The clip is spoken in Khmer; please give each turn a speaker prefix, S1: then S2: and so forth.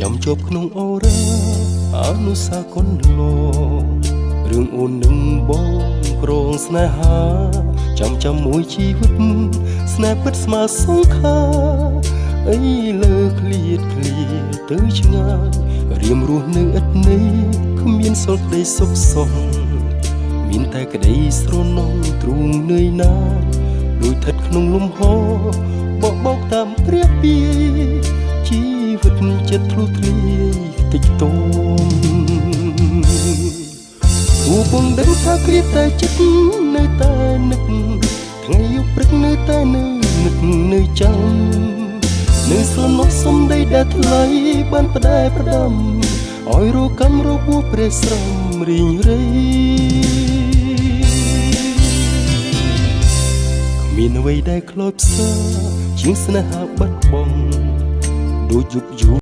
S1: ចាំជាប់ក្នុងអូរ៉ាអនុសាកុនឡូរឿងអូននឹងបងក្រងស្នេហាចាំមួយជីវិតស្នេហ៍ពិតស្មើសងខាអីលើឃ្លាតទៅឆ្ងាយរៀមរស់នៅឥតន័យគ្មានសល់ក្តីសុខសោះមានតែក្តីស្រណងទ្រូងនឿយណាយដូចស្ថិតក្នុងលំហបោកតាមព្រះពីជីវិតចិត្តធ្លុះធ្លាយតិចតួអូបងដឹងថាគ្រាតែចិត្តនៅតែនឹកថ្ងៃយប់ព្រឹកនៅតែនឹកនៅចាំនៅស្រណោះសំដីដែលថ្លៃបានផ្ដែផ្ដាំឲ្យរកម្មរបួសព្រះស្រំរីងរៃគ្មានអ្វីដែលខ្លោចផ្សាជាងស្នេហាបាត់បង់ដូចយប់យូរ